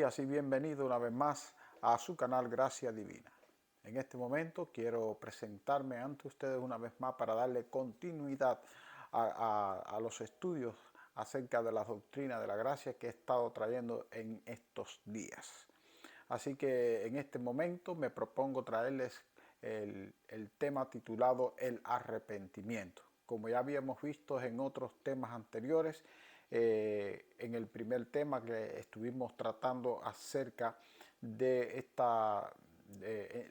días y bienvenido una vez más a su canal Gracia Divina. En este momento quiero presentarme ante ustedes una vez más para darle continuidad a los estudios acerca de la doctrina de la gracia que he estado trayendo en estos días. Así que en este momento me propongo traerles el tema titulado el arrepentimiento. Como ya habíamos visto en otros temas anteriores, en el primer tema que estuvimos tratando acerca de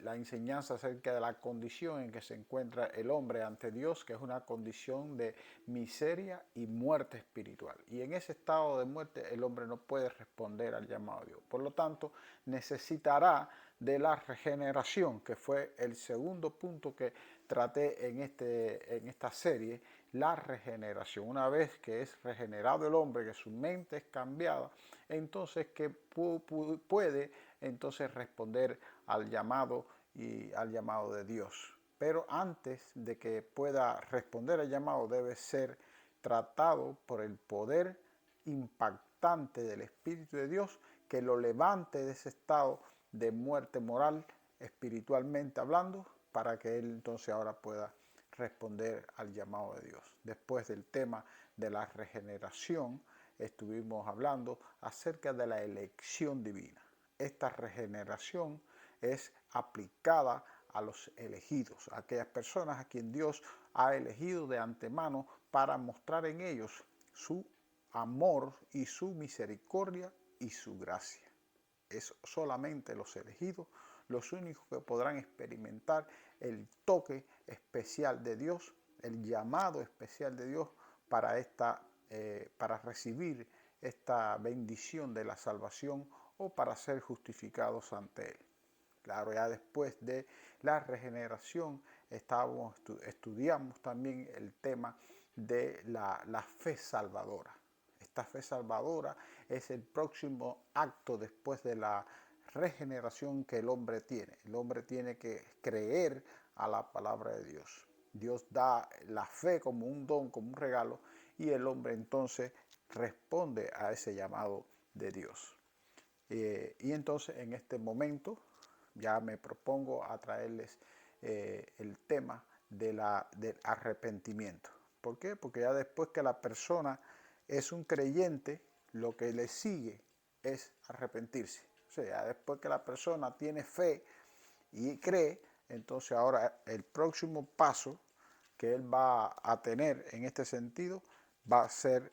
la enseñanza acerca de la condición en que se encuentra el hombre ante Dios, que es una condición de miseria y muerte espiritual. Y en ese estado de muerte el hombre no puede responder al llamado de Dios. Por lo tanto, necesitará de la regeneración, que fue el segundo punto que traté en esta serie, la regeneración. Una vez que es regenerado el hombre, que su mente es cambiada, entonces que puede entonces responder al llamado y al llamado de Dios. Pero antes de que pueda responder al llamado debe ser tratado por el poder impactante del Espíritu de Dios que lo levante de ese estado de muerte moral, espiritualmente hablando, para que él entonces ahora pueda responder al llamado de Dios. Después del tema de la regeneración, estuvimos hablando acerca de la elección divina. Esta regeneración es aplicada a los elegidos, a aquellas personas a quien Dios ha elegido de antemano para mostrar en ellos su amor y su misericordia y su gracia. Es solamente los elegidos los únicos que podrán experimentar el toque especial de Dios, el llamado especial de Dios para recibir esta bendición de la salvación o para ser justificados ante Él. Claro, ya después de la regeneración estudiamos también el tema de la fe salvadora. Esta fe salvadora es el próximo acto después de la regeneración que el hombre tiene. El hombre tiene que creer a la palabra de Dios. Dios da la fe como un don, como un regalo, y el hombre entonces responde a ese llamado de Dios. Y entonces en este momento ya me propongo a traerles el tema del arrepentimiento. ¿Por qué? Porque ya después que la persona es un creyente, lo que le sigue es arrepentirse. O sea, ya después que la persona tiene fe y cree, entonces ahora el próximo paso que él va a tener en este sentido va a ser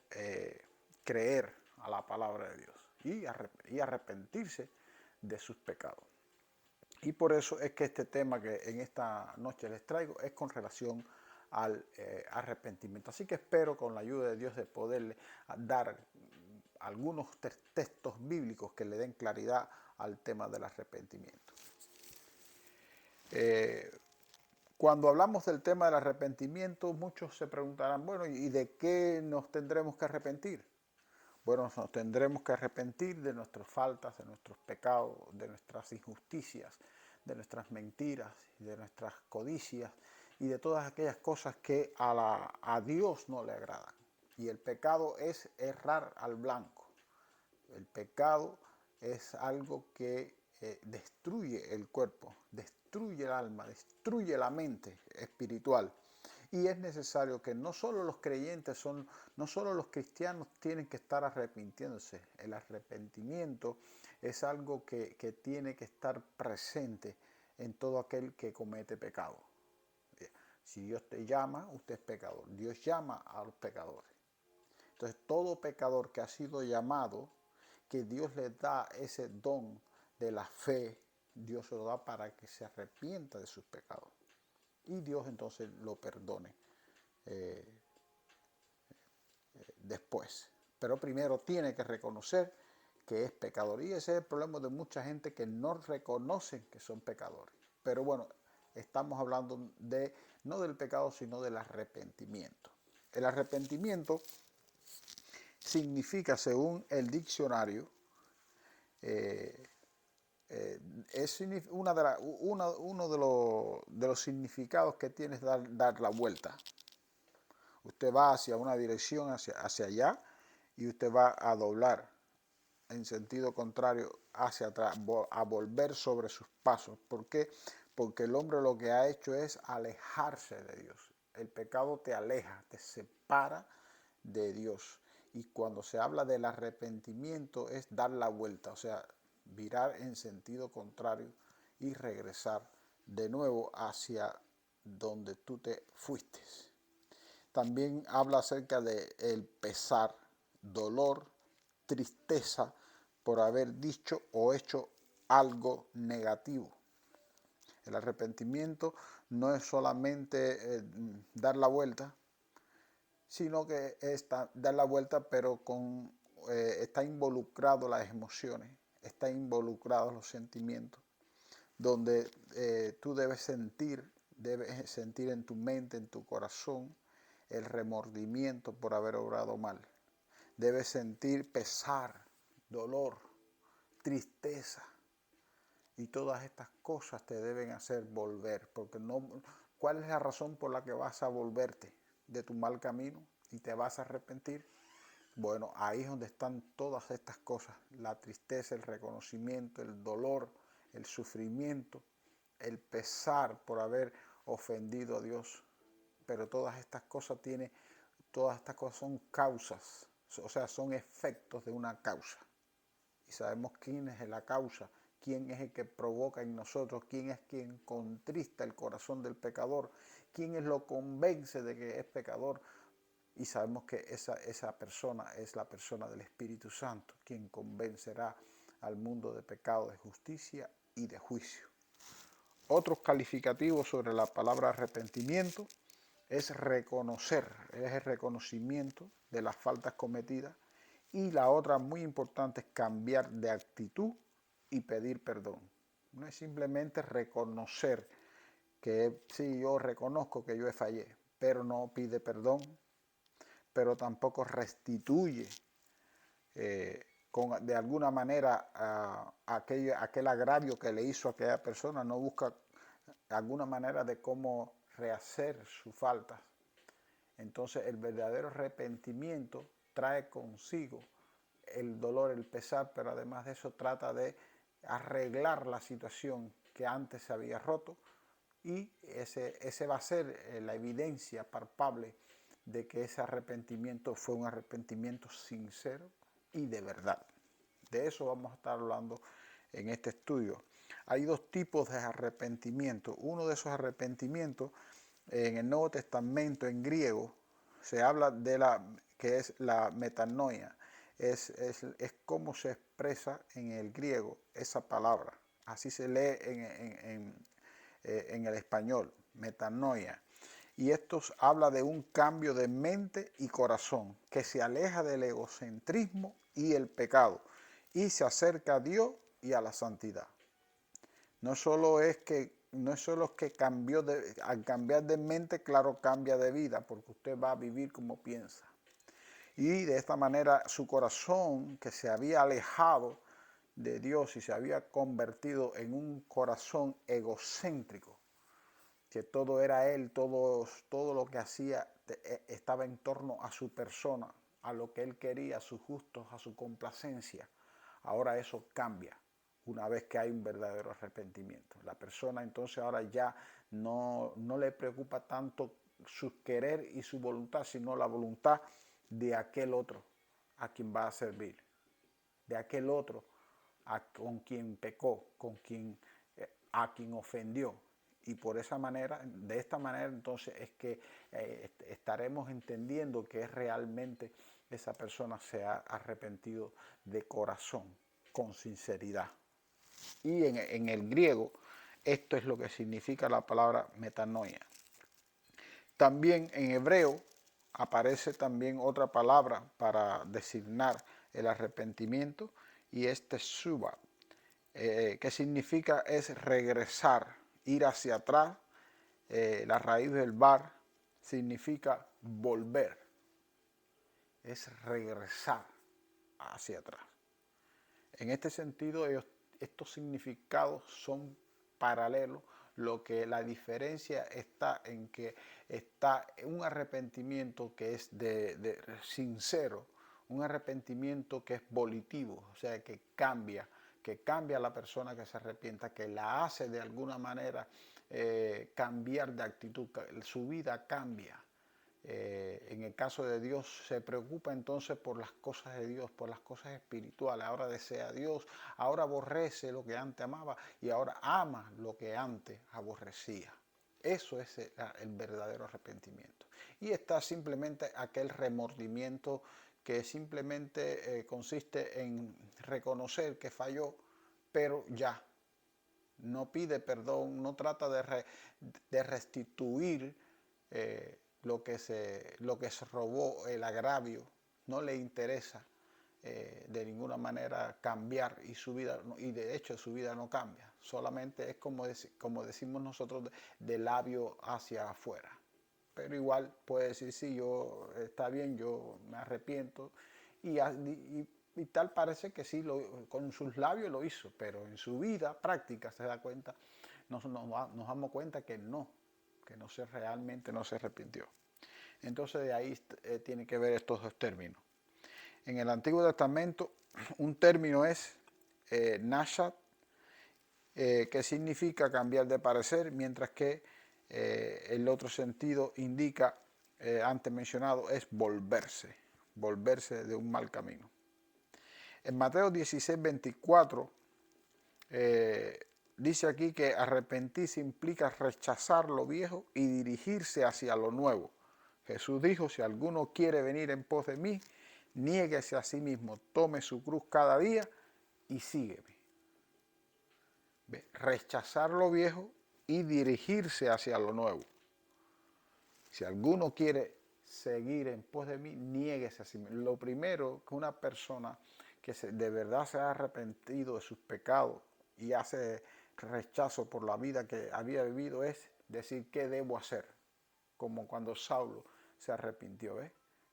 creer a la palabra de Dios y arrepentirse de sus pecados. Y por eso es que este tema que en esta noche les traigo es con relación al arrepentimiento. Así que espero con la ayuda de Dios de poderle dar algunos textos bíblicos que le den claridad al tema del arrepentimiento. Cuando hablamos del tema del arrepentimiento, muchos se preguntarán, bueno, ¿y de qué nos tendremos que arrepentir? Bueno, nos tendremos que arrepentir de nuestras faltas, de nuestros pecados, de nuestras injusticias, de nuestras mentiras, de nuestras codicias y de todas aquellas cosas que a Dios no le agradan. Y el pecado es errar al blanco. El pecado es algo que destruye el cuerpo, destruye el alma, destruye la mente espiritual. Y es necesario que no solo los creyentes no solo los cristianos tienen que estar arrepintiéndose. El arrepentimiento es algo que tiene que estar presente en todo aquel que comete pecado. Si Dios te llama, usted es pecador. Dios llama a los pecadores. Entonces, todo pecador que ha sido llamado, que Dios le da ese don de la fe, Dios se lo da para que se arrepienta de sus pecados. Y Dios entonces lo perdone después. Pero primero tiene que reconocer que es pecador. Y ese es el problema de mucha gente que no reconocen que son pecadores. Pero bueno, estamos hablando no del pecado, sino del arrepentimiento. El arrepentimiento significa, según el diccionario, es uno de los significados que tiene es dar la vuelta. Usted va hacia una dirección, hacia allá, y usted va a doblar en sentido contrario hacia atrás, a volver sobre sus pasos. ¿Por qué? Porque el hombre lo que ha hecho es alejarse de Dios. El pecado te aleja, te separa de Dios. Y cuando se habla del arrepentimiento es dar la vuelta, o sea, virar en sentido contrario y regresar de nuevo hacia donde tú te fuiste. También habla acerca de el pesar, dolor, tristeza por haber dicho o hecho algo negativo. El arrepentimiento no es solamente dar la vuelta, sino que dar la vuelta, pero está involucrado las emociones, está involucrado los sentimientos, donde tú debes sentir en tu mente, en tu corazón, el remordimiento por haber obrado mal. Debes sentir pesar, dolor, tristeza. Y todas estas cosas te deben hacer volver, porque ¿cuál es la razón por la que vas a volverte de tu mal camino y te vas a arrepentir? Bueno, ahí es donde están todas estas cosas, la tristeza, el reconocimiento, el dolor, el sufrimiento, el pesar por haber ofendido a Dios. Pero todas estas cosas son causas, o sea, son efectos de una causa. Y sabemos quién es la causa, quién es el que provoca en nosotros, quién es quien contrista el corazón del pecador, quién es lo convence de que es pecador. Y sabemos que esa persona es la persona del Espíritu Santo, quien convencerá al mundo de pecado, de justicia y de juicio. Otros calificativos sobre la palabra arrepentimiento es reconocer, es el reconocimiento de las faltas cometidas. Y la otra muy importante es cambiar de actitud y pedir perdón. No es simplemente reconocer que sí, yo reconozco que yo fallé, pero no pide perdón, pero tampoco restituye de alguna manera aquel agravio que le hizo a aquella persona, no busca alguna manera de cómo rehacer sus faltas. Entonces el verdadero arrepentimiento trae consigo el dolor, el pesar, pero además de eso trata de arreglar la situación que antes se había roto, y ese va a ser la evidencia palpable de que ese arrepentimiento fue un arrepentimiento sincero y de verdad. De eso vamos a estar hablando en este estudio. Hay dos tipos de arrepentimiento. Uno de esos arrepentimientos en el Nuevo Testamento en griego se habla de que es la metanoia. Es como se expresa en el griego esa palabra. Así se lee en el español, metanoia. Y esto habla de un cambio de mente y corazón que se aleja del egocentrismo y el pecado y se acerca a Dios y a la santidad. No solo es que al cambiar de mente, claro, cambia de vida, porque usted va a vivir como piensa. Y de esta manera su corazón, que se había alejado de Dios y se había convertido en un corazón egocéntrico, que todo era él, todo lo que hacía estaba en torno a su persona, a lo que él quería, a sus gustos, a su complacencia. Ahora eso cambia una vez que hay un verdadero arrepentimiento. La persona entonces ahora ya no le preocupa tanto su querer y su voluntad, sino la voluntad de aquel otro a quien va a servir, de aquel otro con quien pecó, a quien ofendió. Y de esta manera entonces es que estaremos entendiendo que realmente esa persona se ha arrepentido de corazón, con sinceridad. Y en el griego esto es lo que significa la palabra metanoia. También en hebreo aparece también otra palabra para designar el arrepentimiento, y es teshuva, que significa es regresar, ir hacia atrás. La raíz del bar significa volver, es regresar hacia atrás. En este sentido, estos significados son paralelos. Lo que la diferencia está en que está un arrepentimiento que es de sincero, un arrepentimiento que es volitivo, o sea, que cambia a la persona que se arrepienta, que la hace de alguna manera cambiar de actitud, su vida cambia. En el caso de Dios se preocupa entonces por las cosas de Dios, por las cosas espirituales. Ahora desea a Dios, ahora aborrece lo que antes amaba y ahora ama lo que antes aborrecía. Eso es el verdadero arrepentimiento. Y está simplemente aquel remordimiento que simplemente consiste en reconocer que falló, pero ya no pide perdón, no trata de restituir lo que se robó, el agravio, no le interesa de ninguna manera cambiar y su vida, y de hecho su vida no cambia, solamente es como decimos nosotros de labio hacia afuera. Pero igual puede decir, sí, yo está bien, yo me arrepiento y tal parece que sí, con sus labios lo hizo, pero en su vida práctica se da cuenta, nos damos cuenta que no realmente no se arrepintió. Entonces de ahí tiene que ver estos dos términos. En el Antiguo Testamento un término es nashat, que significa cambiar de parecer, mientras que el otro sentido indica, antes mencionado, es volverse de un mal camino. En Mateo 16, 24, dice aquí que arrepentirse implica rechazar lo viejo y dirigirse hacia lo nuevo. Jesús dijo, si alguno quiere venir en pos de mí, niéguese a sí mismo, tome su cruz cada día y sígueme. ¿Ve? Rechazar lo viejo y dirigirse hacia lo nuevo. Si alguno quiere seguir en pos de mí, niéguese a sí mismo. Lo primero que una persona que de verdad se ha arrepentido de sus pecados y hace rechazo por la vida que había vivido es decir qué debo hacer, como cuando Saulo se arrepintió.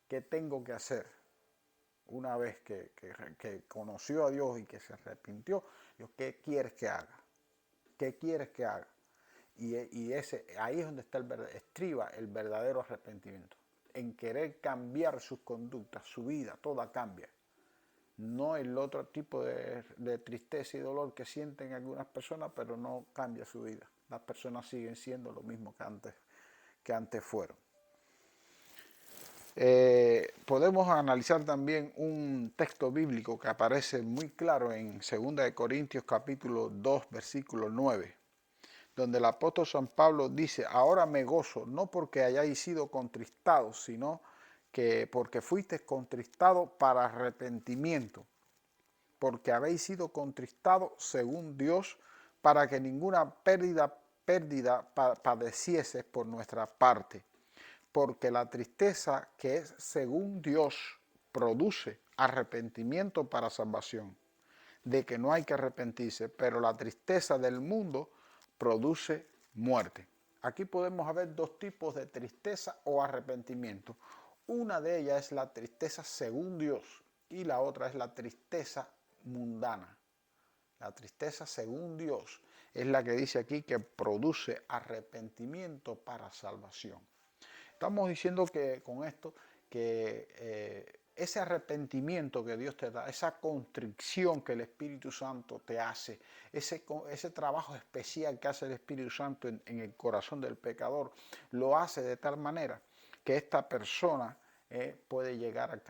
¿Qué tengo que hacer? Una vez que conoció a Dios y que se arrepintió, Dios, ¿qué quieres que haga? ¿Qué quieres que haga? Y ahí es donde estriba el verdadero arrepentimiento, en querer cambiar sus conductas, su vida, toda cambia. No el otro tipo de tristeza y dolor que sienten algunas personas, pero no cambia su vida. Las personas siguen siendo lo mismo que antes fueron. Podemos analizar también un texto bíblico que aparece muy claro en 2 Corintios capítulo 2, versículo 9, donde el apóstol San Pablo dice, ahora me gozo, no porque hayáis sido contristados, sino que porque fuisteis contristados para arrepentimiento, porque habéis sido contristados según Dios, para que ninguna pérdida padecieses por nuestra parte. Porque la tristeza que es según Dios produce arrepentimiento para salvación, de que no hay que arrepentirse, pero la tristeza del mundo produce muerte. Aquí podemos ver dos tipos de tristeza o arrepentimiento. Una de ellas es la tristeza según Dios y la otra es la tristeza mundana. La tristeza según Dios es la que dice aquí que produce arrepentimiento para salvación. Estamos diciendo que con esto que ese arrepentimiento que Dios te da, esa constricción que el Espíritu Santo te hace, ese trabajo especial que hace el Espíritu Santo en el corazón del pecador, lo hace de tal manera que esta persona puede llegar a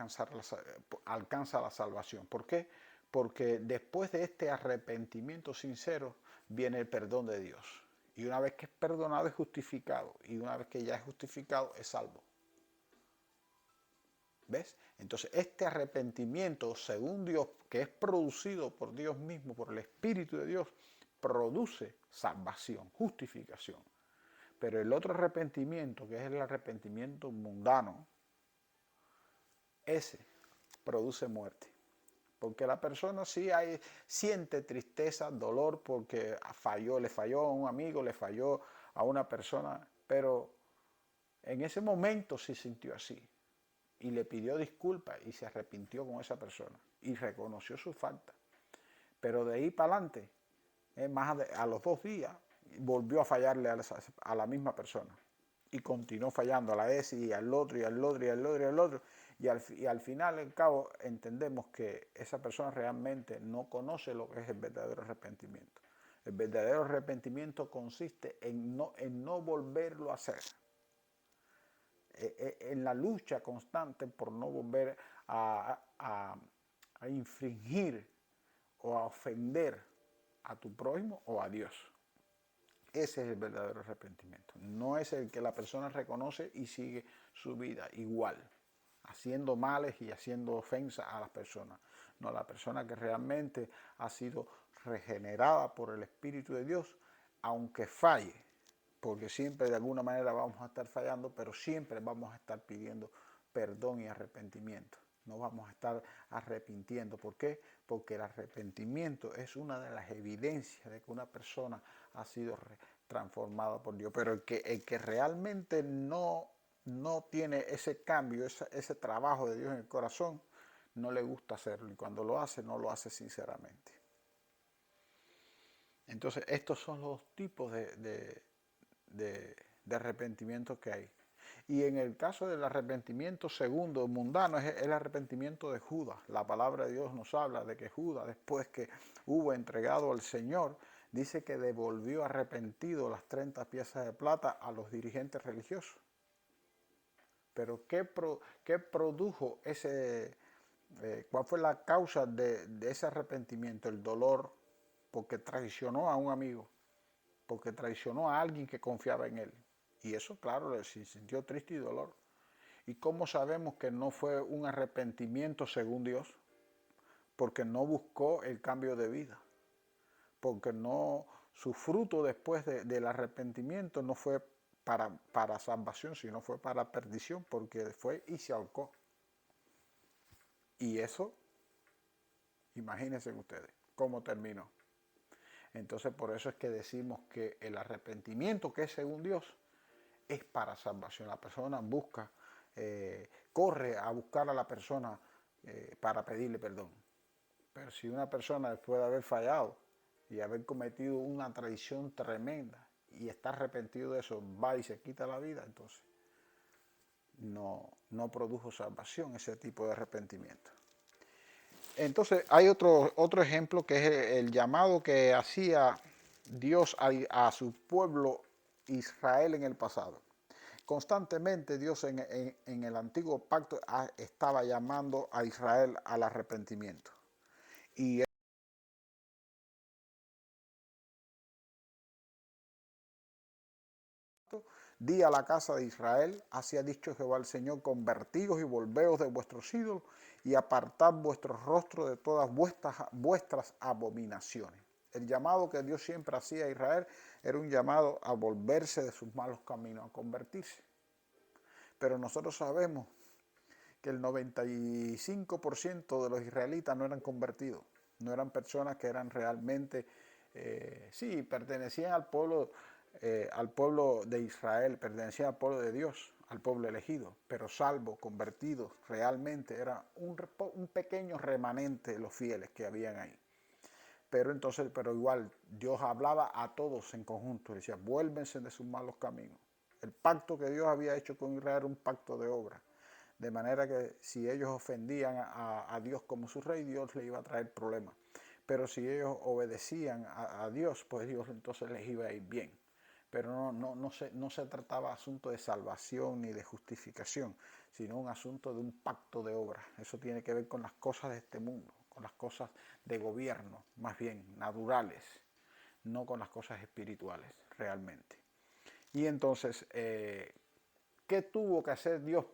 alcanza la salvación. ¿Por qué? Porque después de este arrepentimiento sincero viene el perdón de Dios. Y una vez que es perdonado es justificado. Y una vez que ya es justificado es salvo. ¿Ves? Entonces este arrepentimiento, según Dios, que es producido por Dios mismo, por el Espíritu de Dios, produce salvación, justificación. Pero el otro arrepentimiento, que es el arrepentimiento mundano, ese produce muerte. Porque la persona sí siente tristeza, dolor, porque le falló a un amigo, le falló a una persona, pero en ese momento sí sintió así. Y le pidió disculpas y se arrepintió con esa persona. Y reconoció su falta. Pero de ahí para adelante, a los 2 días, volvió a fallarle a la misma persona. Y continuó fallando a la vez y al otro, y al otro, y al otro, y al otro. y al final, al cabo, entendemos que esa persona realmente no conoce lo que es el verdadero arrepentimiento. El verdadero arrepentimiento consiste en no volverlo a hacer. En la lucha constante por no volver a infringir o a ofender a tu prójimo o a Dios. Ese es el verdadero arrepentimiento. No es el que la persona reconoce y sigue su vida igual, haciendo males y haciendo ofensas a las personas. No, la persona que realmente ha sido regenerada por el Espíritu de Dios, aunque falle, porque siempre de alguna manera vamos a estar fallando, pero siempre vamos a estar pidiendo perdón y arrepentimiento. No vamos a estar arrepintiendo. ¿Por qué? Porque el arrepentimiento es una de las evidencias de que una persona ha sido transformada por Dios. Pero el que realmente no tiene ese cambio, ese trabajo de Dios en el corazón, no le gusta hacerlo. Y cuando lo hace, no lo hace sinceramente. Entonces, estos son los tipos de arrepentimiento que hay. Y en el caso del arrepentimiento segundo, mundano, es el arrepentimiento de Judas. La palabra de Dios nos habla de que Judas, después que hubo entregado al Señor, dice que devolvió arrepentido las 30 piezas de plata a los dirigentes religiosos. Pero ¿qué produjo ese? ¿Cuál fue la causa de ese arrepentimiento? El dolor, porque traicionó a un amigo, porque traicionó a alguien que confiaba en él. Y eso, claro, le sintió triste y dolor. ¿Y cómo sabemos que no fue un arrepentimiento según Dios? Porque no buscó el cambio de vida. Porque no, su fruto después del arrepentimiento no fue para salvación, sino fue para perdición, porque fue y se ahorcó. Y eso, imagínense ustedes, cómo terminó. Entonces, por eso es que decimos que el arrepentimiento, que es según Dios, es para salvación. La persona busca, corre a buscar a la persona para pedirle perdón. Pero si una persona, después de haber fallado y haber cometido una traición tremenda y está arrepentido de eso, va y se quita la vida, entonces no produjo salvación ese tipo de arrepentimiento. Entonces hay otro ejemplo que es el llamado que hacía Dios a su pueblo Israel en el pasado. Constantemente Dios en el antiguo pacto estaba llamando a Israel al arrepentimiento. Y di a la casa de Israel, así ha dicho Jehová el Señor, convertidos y volveos de vuestros ídolos y apartad vuestros rostros de todas vuestras abominaciones. El llamado que Dios siempre hacía a Israel era un llamado a volverse de sus malos caminos, a convertirse. Pero nosotros sabemos que el 95% de los israelitas no eran convertidos, no eran personas que eran realmente, sí, pertenecían al pueblo de Israel, pertenecían al pueblo de Dios, al pueblo elegido, pero salvo, convertidos, realmente era un pequeño remanente de los fieles que habían ahí. Pero igual, Dios hablaba a todos en conjunto, decía, vuélvense de sus malos caminos. El pacto que Dios había hecho con Israel era un pacto de obra. De manera que si ellos ofendían a Dios como su rey, Dios les iba a traer problemas. Pero si ellos obedecían a Dios, pues Dios entonces les iba a ir bien. Pero no se trataba de asunto de salvación ni de justificación, sino un asunto de un pacto de obra. Eso tiene que ver con las cosas de este mundo, con las cosas de gobierno, más bien naturales, no con las cosas espirituales, realmente. Y entonces, ¿qué tuvo que hacer Dios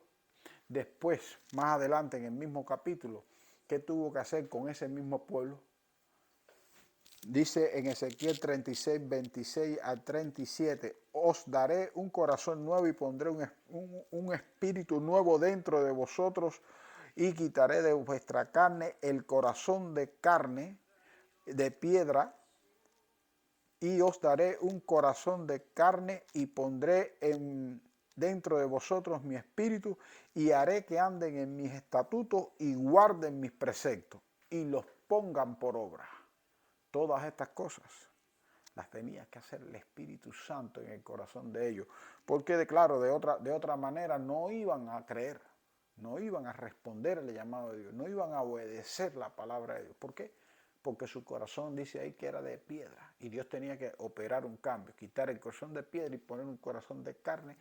después, más adelante en el mismo capítulo? ¿Qué tuvo que hacer con ese mismo pueblo? Dice en Ezequiel 36, 26 al 37, os daré un corazón nuevo y pondré un espíritu nuevo dentro de vosotros y quitaré de vuestra carne el corazón de carne, de piedra, y os daré un corazón de carne y pondré dentro de vosotros mi espíritu y haré que anden en mis estatutos y guarden mis preceptos y los pongan por obra. Todas estas cosas las tenía que hacer el Espíritu Santo en el corazón de ellos, porque claro, de otra manera no iban a creer, no iban a responder al llamado de Dios, no iban a obedecer la palabra de Dios. ¿Por qué? Porque su corazón dice ahí que era de piedra y Dios tenía que operar un cambio, quitar el corazón de piedra y poner un corazón de carne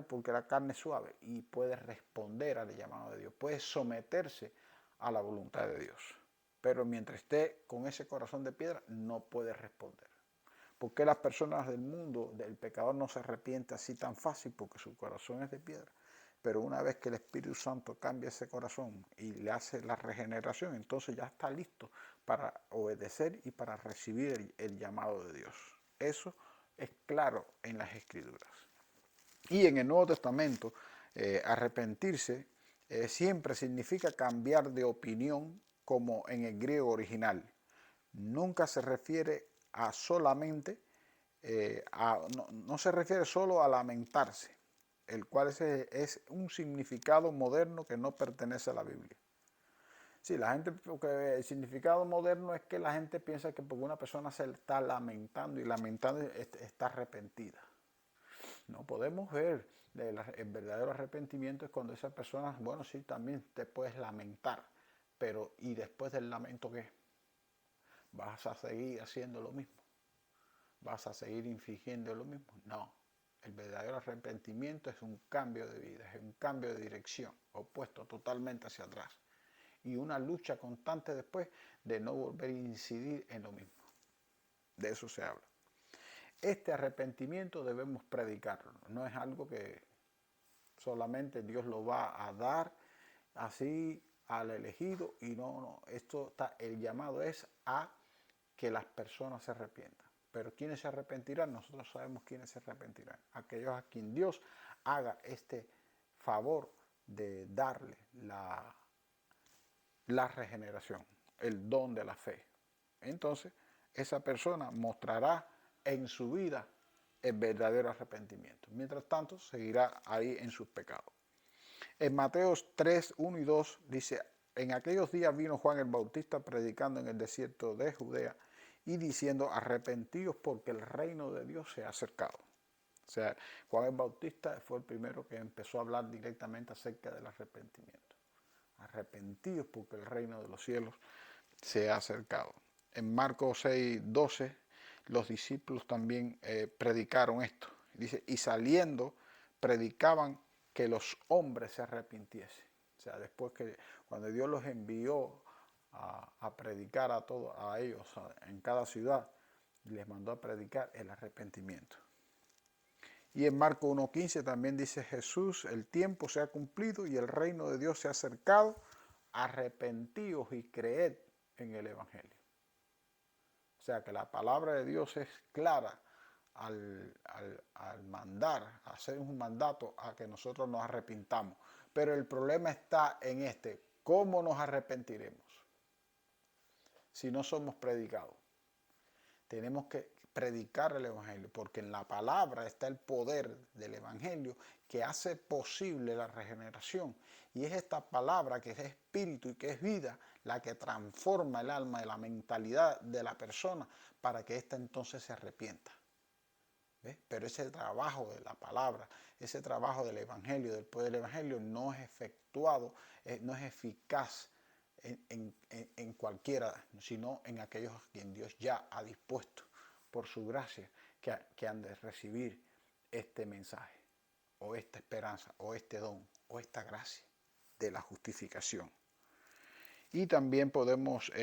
porque la carne es suave y puede responder al llamado de Dios, puede someterse a la voluntad de Dios. Pero mientras esté con ese corazón de piedra no puede responder. ¿Por qué las personas del mundo, del pecador, no se arrepienten así tan fácil? Porque su corazón es de piedra. Pero una vez que el Espíritu Santo cambia ese corazón y le hace la regeneración, entonces ya está listo para obedecer y para recibir el llamado de Dios. Eso es claro en las Escrituras. Y en el Nuevo Testamento, arrepentirse siempre significa cambiar de opinión, como en el griego original. Nunca se refiere a solamente, no se refiere solo a lamentarse, el cual es un significado moderno que no pertenece a la Biblia. Sí, la gente, porque el significado moderno es que la gente piensa que porque una persona se está lamentando y lamentando está arrepentida. No podemos ver el verdadero arrepentimiento es cuando esa persona, bueno, sí, también te puedes lamentar, pero ¿y después del lamento qué? ¿Vas a seguir haciendo lo mismo? ¿Vas a seguir infringiendo lo mismo? No. El verdadero arrepentimiento es un cambio de vida, es un cambio de dirección, opuesto totalmente hacia atrás. Y una lucha constante después de no volver a incidir en lo mismo. De eso se habla. Este arrepentimiento debemos predicarlo. No es algo que solamente Dios lo va a dar así al elegido y no. Esto está, el llamado es a que las personas se arrepientan. Pero ¿quiénes se arrepentirán? Nosotros sabemos quiénes se arrepentirán. Aquellos a quien Dios haga este favor de darle la regeneración, el don de la fe. Entonces, esa persona mostrará en su vida el verdadero arrepentimiento. Mientras tanto, seguirá ahí en sus pecados. En Mateo 3, 1 y 2 dice, en aquellos días vino Juan el Bautista predicando en el desierto de Judea y diciendo, arrepentíos porque el reino de Dios se ha acercado. O sea, Juan el Bautista fue el primero que empezó a hablar directamente acerca del arrepentimiento. Arrepentíos porque el reino de los cielos se ha acercado. En Marcos 6, 12, los discípulos también predicaron esto. Dice, y saliendo, predicaban que los hombres se arrepintiesen. O sea, después que cuando Dios los envió a predicar a ellos en cada ciudad, les mandó a predicar el arrepentimiento. Y en Marcos 1.15 también dice Jesús, el tiempo se ha cumplido y el reino de Dios se ha acercado, arrepentíos y creed en el Evangelio. O sea que la palabra de Dios es clara al mandar, hacer un mandato a que nosotros nos arrepintamos. Pero el problema está en ¿cómo nos arrepentiremos si no somos predicados? Tenemos que predicar el Evangelio, porque en la palabra está el poder del Evangelio que hace posible la regeneración. Y es esta palabra que es espíritu y que es vida la que transforma el alma y la mentalidad de la persona para que ésta entonces se arrepienta. ¿Ves? Pero ese trabajo de la palabra, ese trabajo del Evangelio, del poder del Evangelio, no es efectuado, no es eficaz en cualquiera, sino en aquellos a quien Dios ya ha dispuesto por su gracia que han de recibir este mensaje, o esta esperanza, o este don, o esta gracia de la justificación. Y también podemos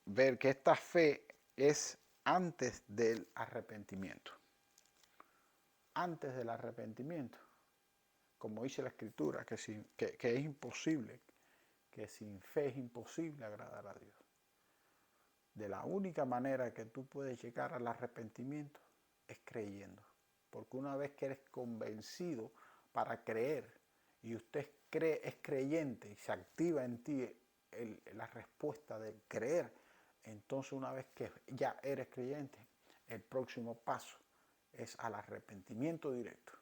ver que esta fe es antes del arrepentimiento. Antes del arrepentimiento, como dice la Escritura, que es imposible, que sin fe es imposible agradar a Dios. De la única manera que tú puedes llegar al arrepentimiento es creyendo. Porque una vez que eres convencido para creer y usted es creyente y se activa en ti la respuesta del creer, entonces una vez que ya eres creyente, el próximo paso es al arrepentimiento directo.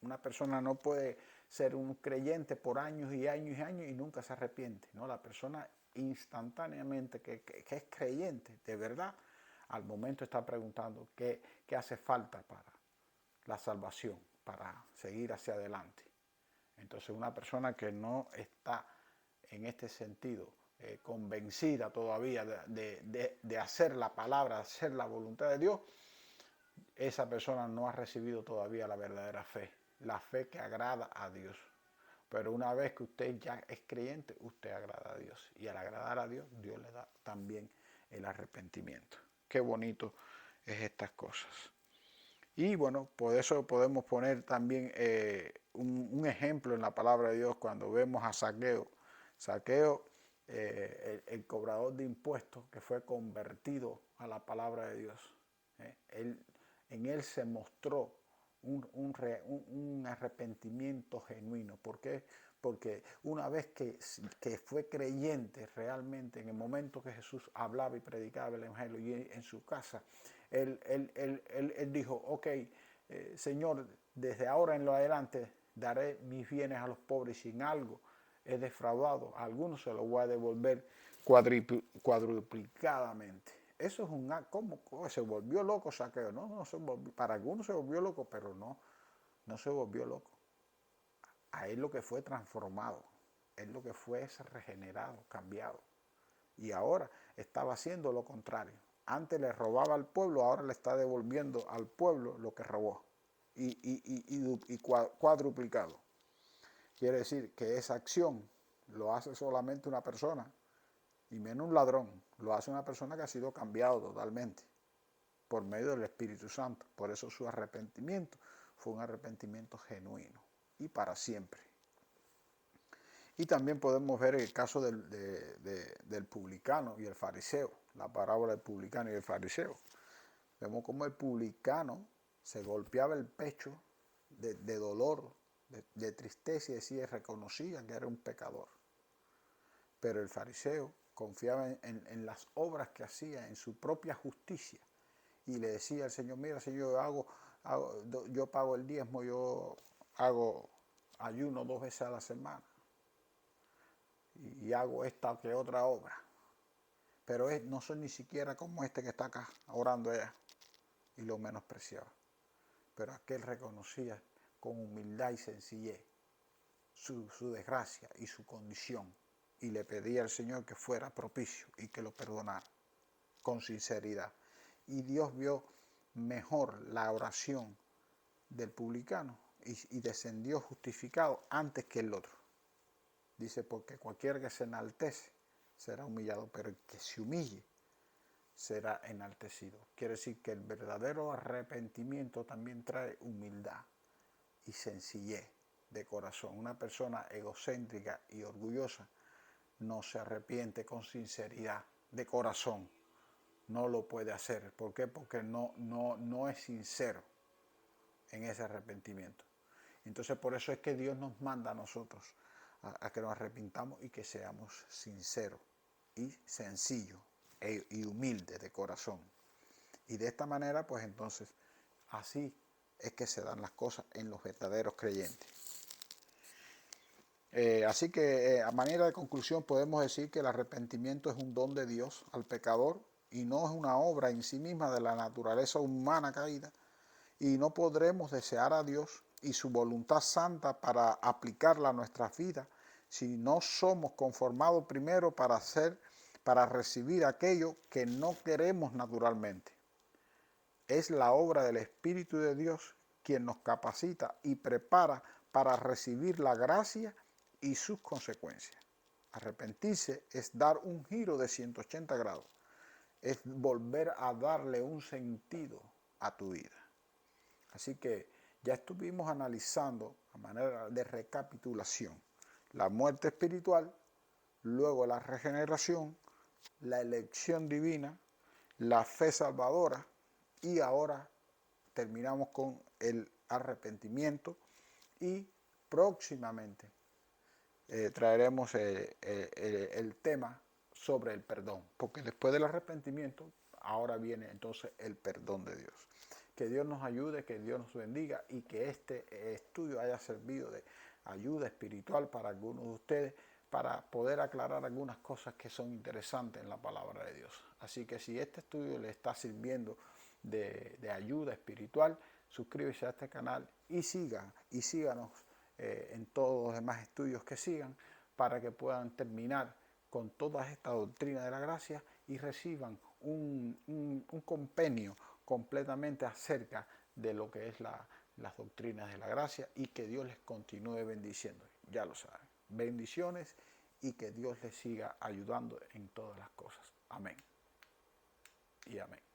Una persona no puede ser un creyente por años y años y años y nunca se arrepiente, ¿no? La persona instantáneamente que es creyente, de verdad, al momento está preguntando qué hace falta para la salvación, para seguir hacia adelante. Entonces una persona que no está en este sentido convencida todavía de hacer la palabra, hacer la voluntad de Dios, esa persona no ha recibido todavía la verdadera fe, la fe que agrada a Dios. Pero una vez que usted ya es creyente, usted agrada a Dios. Y al agradar a Dios, Dios le da también el arrepentimiento. Qué bonito es estas cosas. Y bueno, por eso podemos poner también un ejemplo en la palabra de Dios cuando vemos a Zaqueo. Zaqueo, el cobrador de impuestos que fue convertido a la palabra de Dios. En él se mostró un arrepentimiento genuino. ¿Por qué? Porque una vez que fue creyente realmente, en el momento que Jesús hablaba y predicaba el Evangelio y en su casa, él dijo, ok, Señor, desde ahora en lo adelante daré mis bienes a los pobres y sin algo he defraudado, a algunos se los voy a devolver cuadruplicadamente. Eso es un acto, ¿cómo se volvió loco Zaqueo? No se volvió, para algunos se volvió loco, pero no se volvió loco. A él lo que fue transformado, él lo que fue es regenerado, cambiado. Y ahora estaba haciendo lo contrario. Antes le robaba al pueblo, ahora le está devolviendo al pueblo lo que robó. Y cuadruplicado. Quiere decir que esa acción lo hace solamente una persona, y menos un ladrón, lo hace una persona que ha sido cambiado totalmente por medio del Espíritu Santo. Por eso su arrepentimiento fue un arrepentimiento genuino y para siempre. Y también podemos ver el caso del publicano y el fariseo, la parábola del publicano y el fariseo. Vemos cómo el publicano se golpeaba el pecho de dolor, de tristeza, y decía, reconocía que era un pecador. Pero el fariseo confiaba en las obras que hacía, en su propia justicia, y le decía al Señor, mira, Señor, yo pago el diezmo, yo hago ayuno 2 veces a la semana, y hago esta que otra obra, pero no soy ni siquiera como este que está acá orando allá, y lo menospreciaba. Pero aquel reconocía con humildad y sencillez su desgracia y su condición, y le pedía al Señor que fuera propicio y que lo perdonara con sinceridad. Y Dios vio mejor la oración del publicano y descendió justificado antes que el otro. Dice, porque cualquiera que se enaltece será humillado, pero el que se humille será enaltecido. Quiere decir que el verdadero arrepentimiento también trae humildad y sencillez de corazón. Una persona egocéntrica y orgullosa no se arrepiente con sinceridad de corazón. No lo puede hacer. ¿Por qué? Porque no es sincero en ese arrepentimiento. Entonces por eso es que Dios nos manda a nosotros a que nos arrepintamos y que seamos sinceros y sencillos y humildes de corazón. Y de esta manera, pues entonces, así es que se dan las cosas en los verdaderos creyentes. Así que a manera de conclusión podemos decir que el arrepentimiento es un don de Dios al pecador y no es una obra en sí misma de la naturaleza humana caída, y no podremos desear a Dios y su voluntad santa para aplicarla a nuestras vidas si no somos conformados primero para recibir aquello que no queremos naturalmente. Es la obra del Espíritu de Dios quien nos capacita y prepara para recibir la gracia y sus consecuencias. Arrepentirse es dar un giro de 180 grados, es volver a darle un sentido a tu vida. Así que ya estuvimos analizando a manera de recapitulación la muerte espiritual, luego la regeneración, la elección divina, la fe salvadora, y ahora terminamos con el arrepentimiento, y próximamente traeremos el tema sobre el perdón, porque después del arrepentimiento ahora viene entonces el perdón de Dios. Que Dios nos ayude, que Dios nos bendiga, y que este estudio haya servido de ayuda espiritual para algunos de ustedes, para poder aclarar algunas cosas que son interesantes en la palabra de Dios. Así que si este estudio le está sirviendo de ayuda espiritual, suscríbase a este canal y síganos en todos los demás estudios que sigan, para que puedan terminar con toda esta doctrina de la gracia y reciban un compendio completamente acerca de lo que es las doctrinas de la gracia, y que Dios les continúe bendiciendo. Ya lo saben. Bendiciones, y que Dios les siga ayudando en todas las cosas. Amén y amén.